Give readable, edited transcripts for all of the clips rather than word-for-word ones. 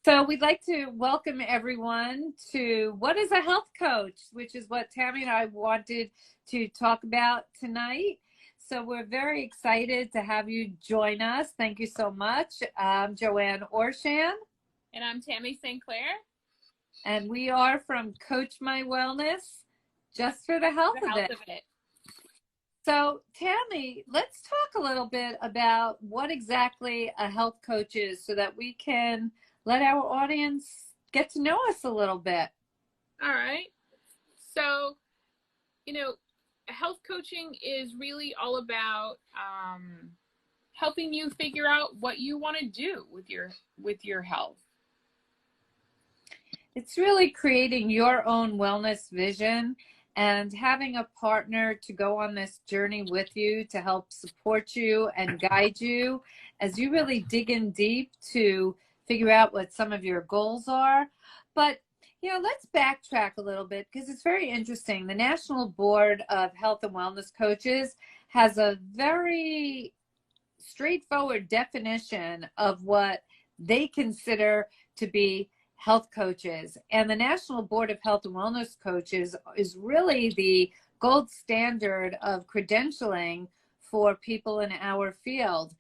So we'd like to welcome everyone to What is a Health Coach, which is what Tammy and I wanted to talk about tonight. So we're very excited to have you join us. Thank you so much. I'm Joanne Orshan. And I'm Tammy St. Clair. And we are from Coach My Wellness, just for the health of it. So, Tammy, let's talk a little bit about what exactly a health coach is so that we can let our audience get to know us a little bit. All right. So, health coaching is really all about helping you figure out what you want to do with your health. It's really creating your own wellness vision and having a partner to go on this journey with you to help support you and guide you as you really dig in deep to figure out what some of your goals are. But, let's backtrack a little bit because it's very interesting. The National Board of Health and Wellness Coaches has a very straightforward definition of what they consider to be health coaches. And the National Board of Health and Wellness Coaches is really the gold standard of credentialing for people in our field.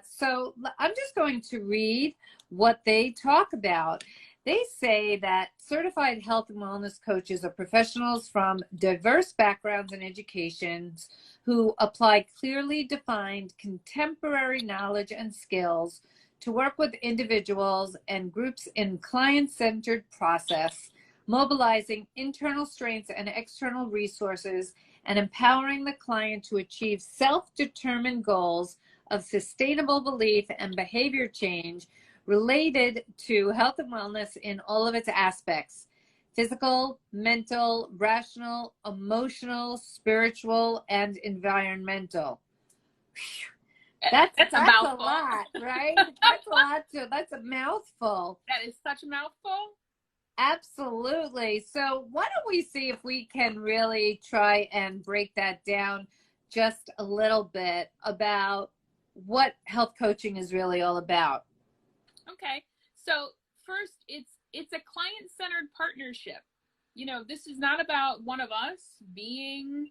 So I'm just going to read what they talk about. They say that certified health and wellness coaches are professionals from diverse backgrounds and educations who apply clearly defined contemporary knowledge and skills to work with individuals and groups in client-centered process, mobilizing internal strengths and external resources, and empowering the client to achieve self-determined goals of sustainable belief and behavior change related to health and wellness in all of its aspects: physical, mental, rational, emotional, spiritual, and environmental. That's a lot, right? That's a lot too. That's a mouthful. That is such a mouthful. Absolutely. So why don't we see if we can really try and break that down just a little bit about what health coaching is really all about. Okay. So first, it's a client-centered partnership. This is not about one of us being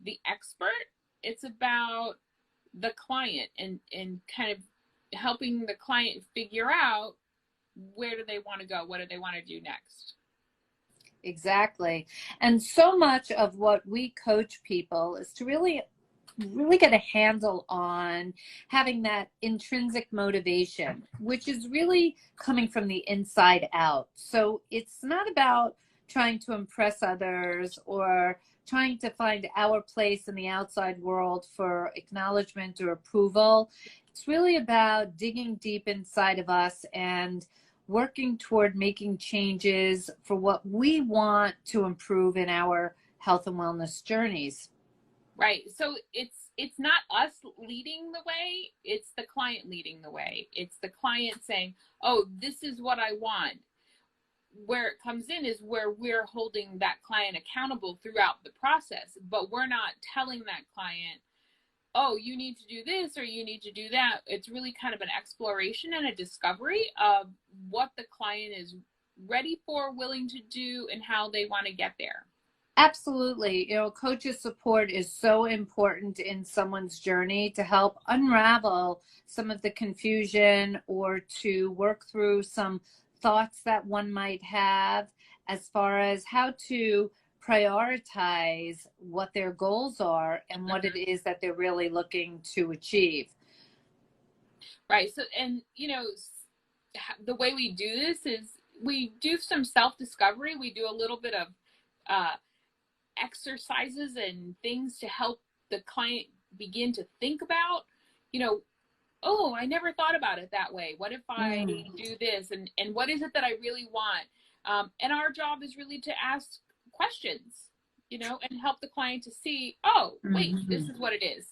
the expert. It's about the client and kind of helping the client figure out where do they want to go, what do they want to do next. Exactly. And so much of what we coach people is to really get a handle on having that intrinsic motivation, which is really coming from the inside out. So it's not about trying to impress others or trying to find our place in the outside world for acknowledgement or approval. It's really about digging deep inside of us and working toward making changes for what we want to improve in our health and wellness journeys. Right. So it's not us leading the way, it's the client leading the way. It's the client saying, oh, this is what I want. Where it comes in is where we're holding that client accountable throughout the process, but we're not telling that client, oh, you need to do this or you need to do that. It's really kind of an exploration and a discovery of what the client is ready for, willing to do, and how they want to get there. Absolutely. Coaches support is so important in someone's journey to help unravel some of the confusion or to work through some thoughts that one might have as far as how to prioritize what their goals are and what it is that they're really looking to achieve. Right. So, and, the way we do this is we do some self-discovery. We do a little bit of exercises and things to help the client begin to think about, oh, I never thought about it that way. What if I do this? And what is it that I really want? And our job is really to ask questions, and help the client to see, oh, wait, this is what it is.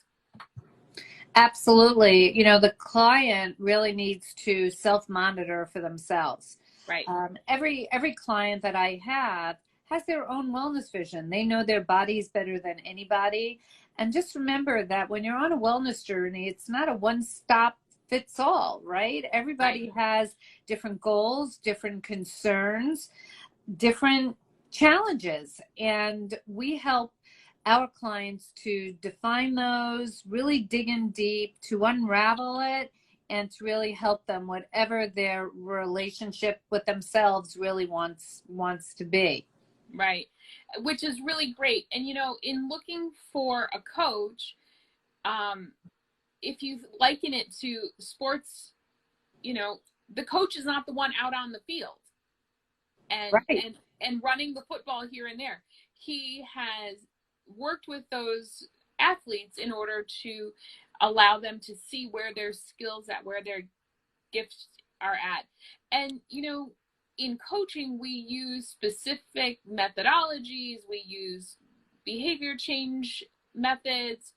Absolutely. The client really needs to self-monitor for themselves. Right. Every client that I have has their own wellness vision. They know their bodies better than anybody. And just remember that when you're on a wellness journey, it's not a one-stop fits all, right? Everybody has different goals, different concerns, different challenges, and we help our clients to define those, really dig in deep to unravel it, and to really help them whatever their relationship with themselves really wants to be. Right. Which is really great. And, you know, in looking for a coach, if you liken it to sports, you know, the coach is not the one out on the field and Right. and running the football here and there. He has worked with those athletes in order to allow them to see where their skills at, where their gifts are at. And, you know, in coaching, we use specific methodologies, we use behavior change methods,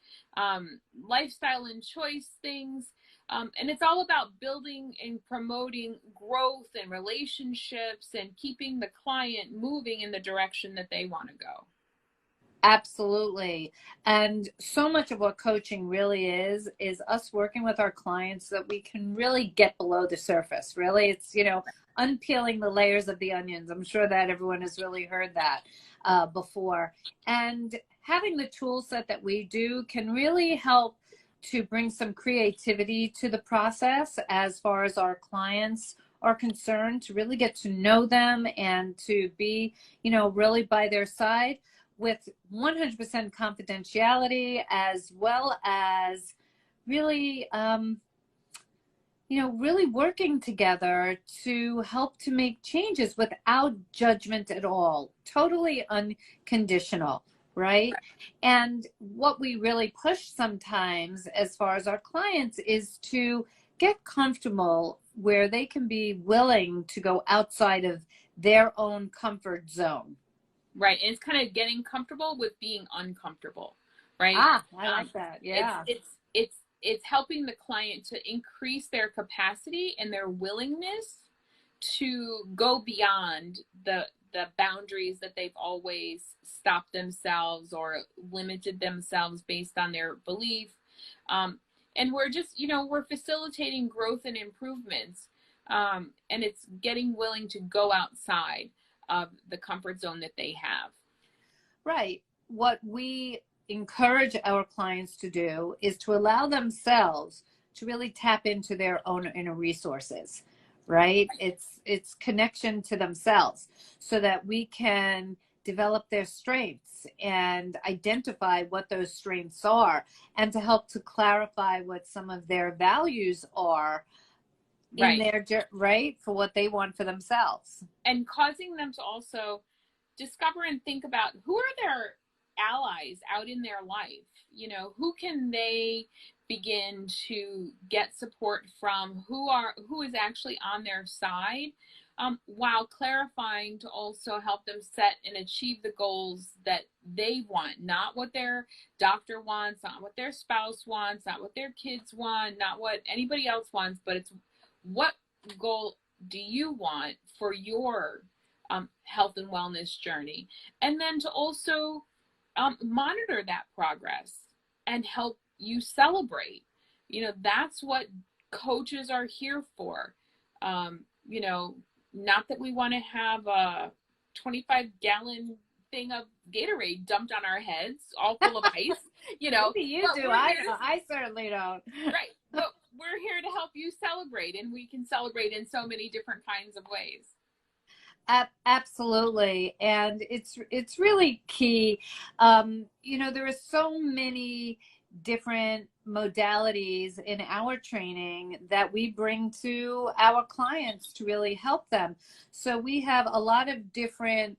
lifestyle and choice things. And it's all about building and promoting growth and relationships and keeping the client moving in the direction that they want to go. Absolutely. And so much of what coaching really is us working with our clients so that we can really get below the surface. Really, it's, you know, unpeeling the layers of the onions. I'm sure that everyone has really heard that before. And having the tool set that we do can really help to bring some creativity to the process as far as our clients are concerned, to really get to know them and to be, you know, really by their side, with 100% confidentiality, as well as really, you know, really working together to help to make changes without judgment at all, totally unconditional, right? And what we push sometimes as far as our clients is to get comfortable where they can be willing to go outside of their own comfort zone. Right. And it's kind of getting comfortable with being uncomfortable, right? I like that. Yeah. It's helping the client to increase their capacity and their willingness to go beyond the boundaries that they've always stopped themselves or limited themselves based on their belief. And we're just, you know, we're facilitating growth and improvements. And it's getting willing to go outside of the comfort zone that they have. Right. What we encourage our clients to do is to allow themselves to really tap into their own inner resources, right? It's connection to themselves so that we can develop their strengths and identify what those strengths are, and to help to clarify what some of their values are in their right for what they want for themselves, and causing them to also discover and think about who are their allies out in their life. You know, who can they begin to get support from, who is actually on their side, while clarifying to also help them set and achieve the goals that they want, not what their doctor wants, not what their spouse wants, not what their kids want, not what anybody else wants, but it's what goal do you want for your health and wellness journey. And then to also monitor that progress and help you celebrate. You know, that's what coaches are here for. You know, not that we want to have a 25-gallon thing of Gatorade dumped on our heads, all full of ice. You know, maybe you do. I certainly don't. Right, but we're here to help you celebrate, and we can celebrate in so many different kinds of ways. Absolutely. And it's really key. You know, there are so many different modalities in our training that we bring to our clients to really help them. So we have a lot of different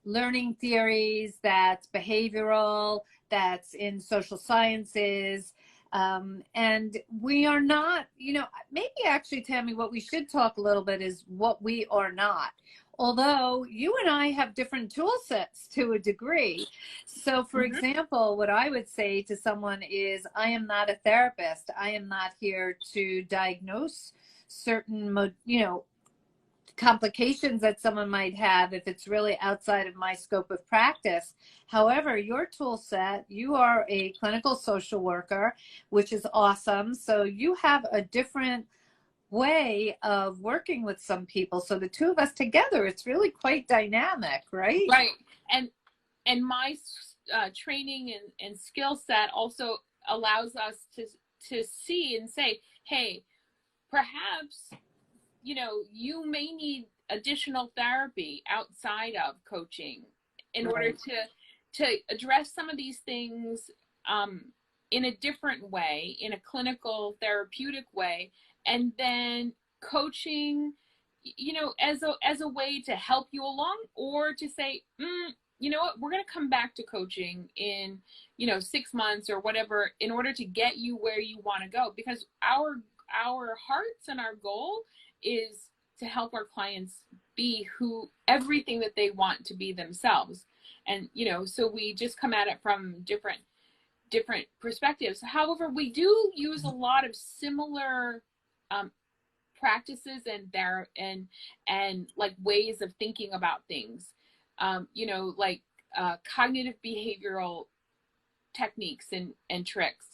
learning theories, that's behavioral, that's in social sciences. And we are not, you know, maybe actually, Tammy, what we should talk a little bit is what we are not. Although you and I have different tool sets to a degree. So, for example, what I would say to someone is, I am not a therapist. I am not here to diagnose certain, you know, complications that someone might have if it's really outside of my scope of practice. However, your tool set, you are a clinical social worker, which is awesome. So you have a different way of working with some people. So the two of us together, it's really quite dynamic, right? Right. And my training and skill set also allows us to see and say, hey, perhaps, you know, you may need additional therapy outside of coaching in order to address some of these things in a different way, in a clinical therapeutic way, and then coaching, you know, as a way to help you along, or to say, you know what, we're going to come back to coaching in, you know, 6 months or whatever, in order to get you where you want to go, because our hearts and our goal is to help our clients be who, everything that they want to be themselves. And, you know, so we just come at it from different perspectives. However, we do use a lot of similar practices and like ways of thinking about things. You know, like cognitive behavioral techniques and tricks.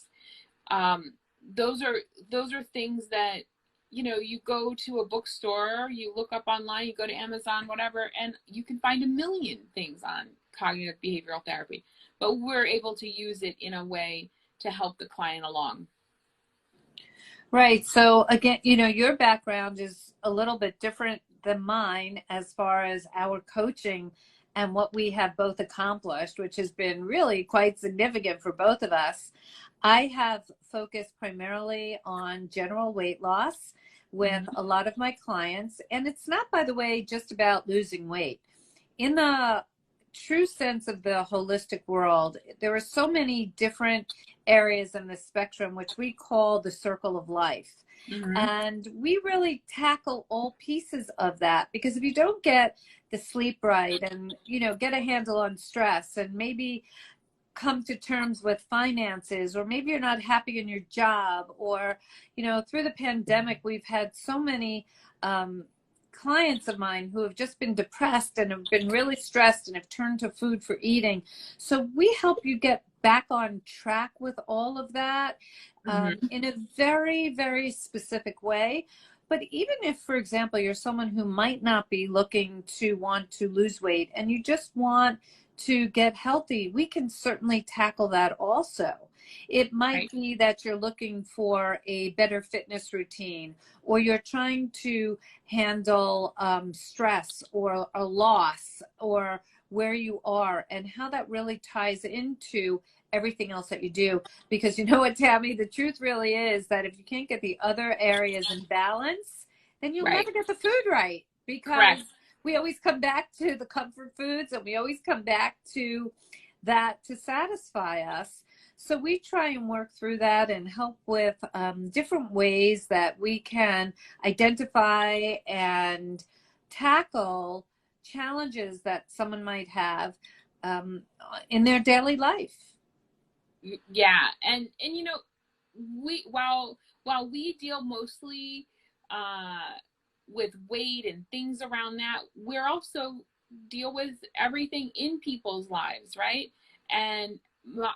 Those are things that, you know, you go to a bookstore, you look up online, you go to Amazon, whatever, and you can find a million things on cognitive behavioral therapy, but we're able to use it in a way to help the client along. Right. So again, you know, your background is a little bit different than mine as far as our coaching and what we have both accomplished, which has been really quite significant for both of us. I have focused primarily on general weight loss with a lot of my clients. And it's not, by the way, just about losing weight. In the true sense of the holistic world, there are so many different areas in the spectrum, which we call the circle of life. And we really tackle all pieces of that, because if you don't get the sleep right and, you know, get a handle on stress and maybe come to terms with finances, or maybe you're not happy in your job, or, you know, through the pandemic, we've had so many clients of mine who have just been depressed and have been really stressed and have turned to food for eating. So we help you get back on track with all of that in a very, very specific way. But even if, for example, you're someone who might not be looking to want to lose weight and you just want to get healthy, we can certainly tackle that also. It might be that you're looking for a better fitness routine, or you're trying to handle stress or a loss, or where you are and how that really ties into everything else that you do. Because you know what, Tammy, the truth really is that if you can't get the other areas in balance, then you'll never get the food right, because we always come back to the comfort foods, and we always come back to that to satisfy us. So we try and work through that and help with different ways that we can identify and tackle challenges that someone might have in their daily life. Yeah, and you know, we while we deal mostly with weight and things around that, we're also deal with everything in people's lives, right? And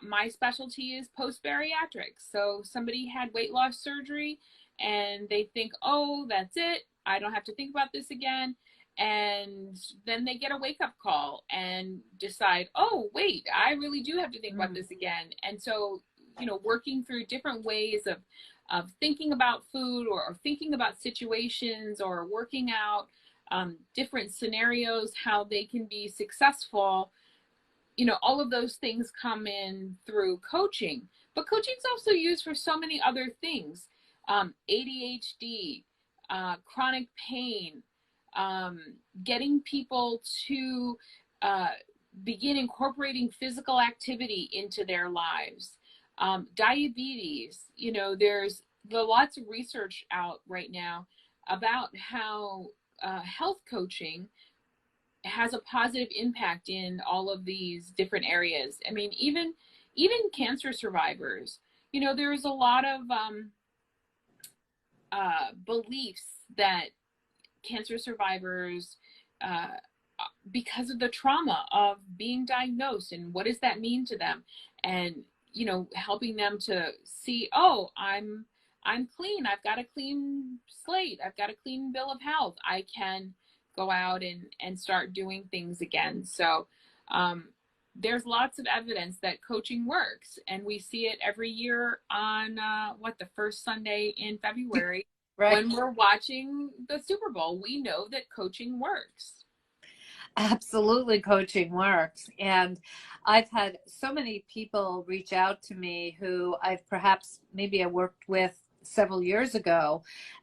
my specialty is post-bariatrics. So somebody had weight loss surgery and they think, oh, that's it, I don't have to think about this again. And then they get a wake-up call and decide, oh, wait, I really do have to think about this again. And so, you know, working through different ways of thinking about food, or thinking about situations, or working out different scenarios, how they can be successful. You know, all of those things come in through coaching. But coaching is also used for so many other things. ADHD, chronic pain, getting people to begin incorporating physical activity into their lives. Diabetes, you know, there's lots of research out right now about how health coaching has a positive impact in all of these different areas. I mean, even cancer survivors, you know, there's a lot of beliefs that cancer survivors, because of the trauma of being diagnosed, and what does that mean to them, and helping them to see, oh, I'm clean, I've got a clean slate, I've got a clean bill of health, I can go out and start doing things again. So there's lots of evidence that coaching works, and we see it every year on the first Sunday in February. Right. When we're watching the Super Bowl, we know that coaching works. Absolutely, coaching works. And I've had so many people reach out to me who I've perhaps maybe I worked with several years ago.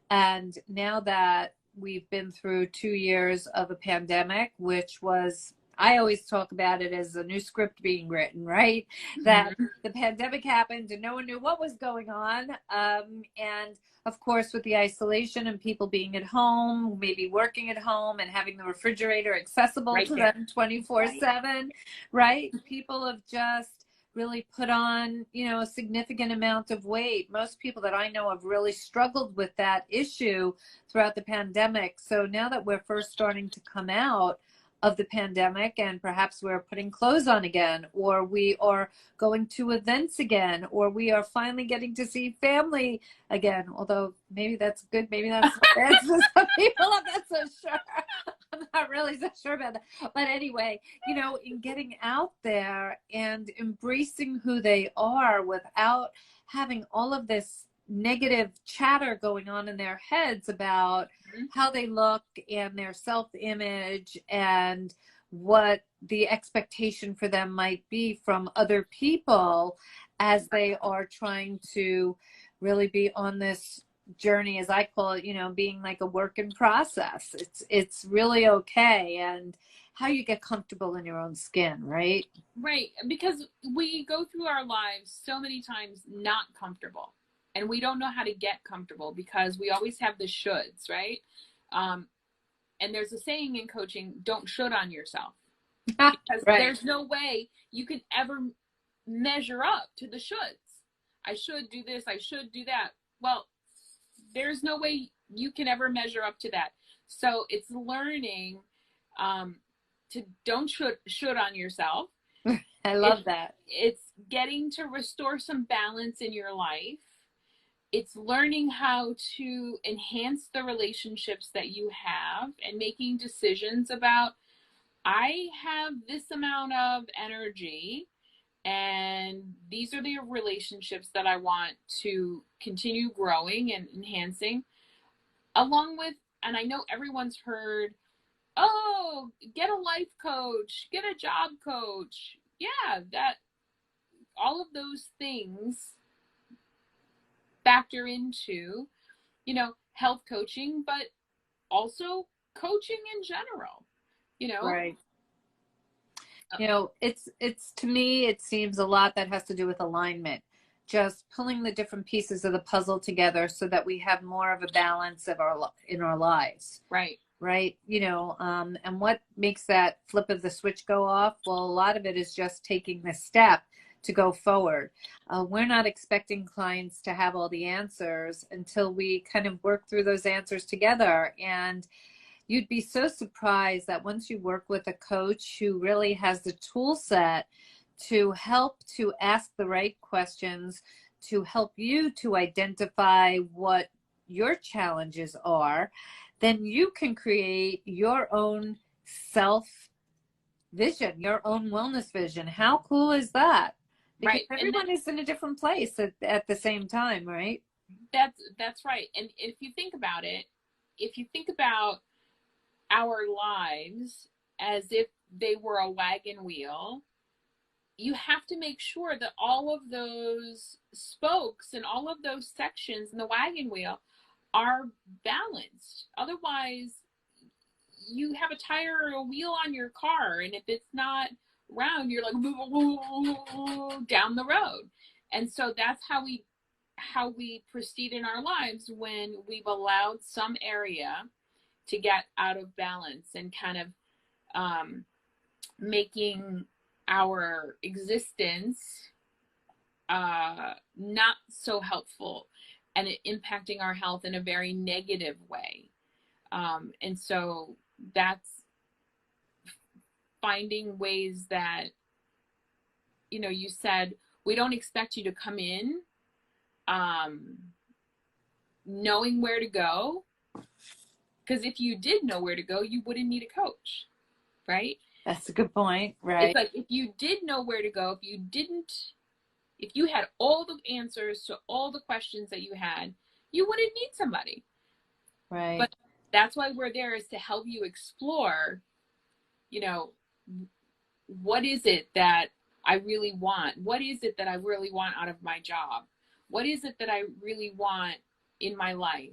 And now that we've been through 2 years of a pandemic, which was, I always talk about it as a new script being written, right? Mm-hmm. That the pandemic happened and no one knew what was going on. And of course, with the isolation and people being at home, maybe working at home and having the refrigerator accessible to them 24/7, right? People have just really put on, a significant amount of weight. Most people that I know have really struggled with that issue throughout the pandemic. So now that we're first starting to come out of the pandemic, and perhaps we're putting clothes on again, or we are going to events again, or we are finally getting to see family again, although maybe that's good, maybe that's bad for some people. I'm not so sure. I'm not really so sure about that. But anyway, in getting out there and embracing who they are without having all of this negative chatter going on in their heads about how they look and their self-image and what the expectation for them might be from other people as they are trying to really be on this journey, as I call it, being like a work in process. It's really okay. And how you get comfortable in your own skin, right? Right. Because we go through our lives so many times not comfortable. And we don't know how to get comfortable because we always have the shoulds, right? And there's a saying in coaching, don't should on yourself. Because there's no way you can ever measure up to the shoulds. I should do this, I should do that. Well, there's no way you can ever measure up to that. So it's learning to don't should on yourself. I love that. It's getting to restore some balance in your life. It's learning how to enhance the relationships that you have and making decisions about, I have this amount of energy and these are the relationships that I want to continue growing and enhancing, along with, and I know everyone's heard, oh, get a life coach, get a job coach. Yeah, that all of those things factor into, health coaching, but also coaching in general, Right. It's to me, it seems a lot that has to do with alignment, just pulling the different pieces of the puzzle together so that we have more of a balance in our lives. Right. Right. And what makes that flip of the switch go off? Well, a lot of it is just taking the step to go forward. We're not expecting clients to have all the answers until we kind of work through those answers together. And you'd be so surprised that once you work with a coach who really has the tool set to help to ask the right questions, to help you to identify what your challenges are, then you can create your own self vision, your own wellness vision. How cool is that? Because everyone is in a different place at the same time, right? That's right. And if you think about it, if you think about our lives as if they were a wagon wheel, you have to make sure that all of those spokes and all of those sections in the wagon wheel are balanced. Otherwise, you have a tire or a wheel on your car, and if it's not round, you're like down the road. And so that's how we proceed in our lives when we've allowed some area to get out of balance and kind of making our existence not so helpful and impacting our health in a very negative way. And so that's finding ways that, you know, you said, we don't expect you to come in knowing where to go. Because if you did know where to go, you wouldn't need a coach, right? That's a good point, right? It's like, if you did know where to go, if you had all the answers to all the questions that you had, you wouldn't need somebody. Right. But that's why we're there, is to help you explore, you know, what is it that I really want? What is it that I really want out of my job? What is it that I really want in my life?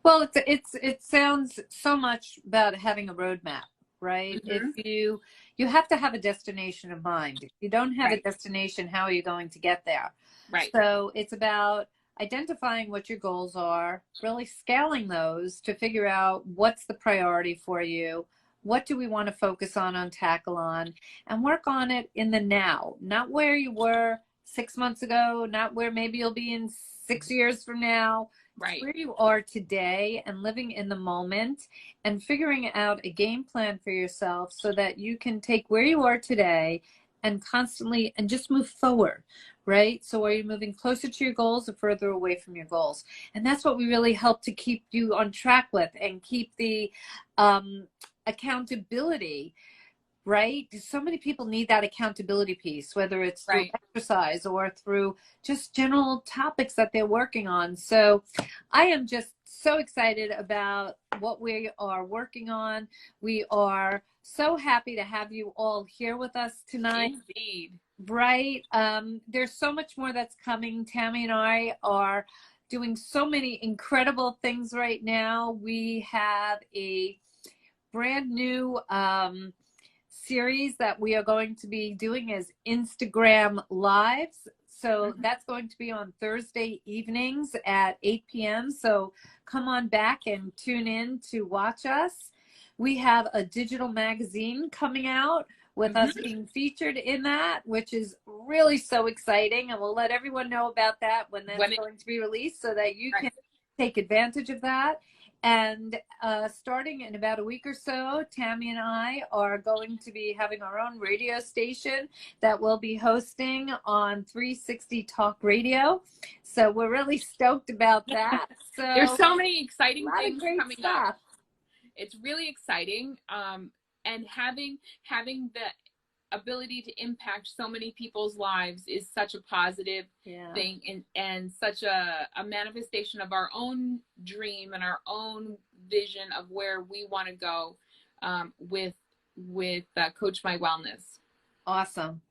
Well, it sounds so much about having a roadmap, right? Mm-hmm. If you have to have a destination in mind. If you don't have a destination, how are you going to get there? Right. So it's about identifying what your goals are, really scaling those to figure out what's the priority for you. What do we want to focus on, tackle on, and work on it in the now, not where you were 6 months ago, not where maybe you'll be in 6 years from now. Right. Where you are today, and living in the moment and figuring out a game plan for yourself so that you can take where you are today and constantly and just move forward, right? So are you moving closer to your goals or further away from your goals? And that's what we really help to keep you on track with, and keep the accountability, right? So many people need that accountability piece, whether it's through exercise or through just general topics that they're working on. So I am just so excited about what we are working on. We are so happy to have you all here with us tonight. Indeed. Right. There's so much more that's coming. Tammy and I are doing so many incredible things right now. We have a brand new series that we are going to be doing as Instagram Lives. So that's going to be on Thursday evenings at 8 p.m. So come on back and tune in to watch us. We have a digital magazine coming out with us being featured in that, which is really so exciting. And we'll let everyone know about that when that's going to be released, so that you can take advantage of that. And starting in about a week or so, Tammy and I are going to be having our own radio station that we'll be hosting on 360 Talk Radio. So we're really stoked about that. So there's so many exciting things coming up. It's really exciting. And having the ability to impact so many people's lives is such a positive thing, and such a manifestation of our own dream and our own vision of where we want to go with Coach My Wellness. Awesome.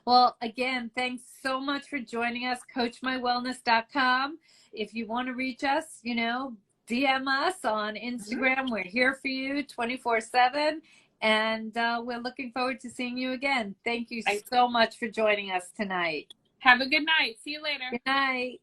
Well, again, thanks so much for joining us. CoachMyWellness.com. If you want to reach us, DM us on Instagram. We're here for you 24/7. And we're looking forward to seeing you again. Thank you so much for joining us tonight. Have a good night. See you later. Good night.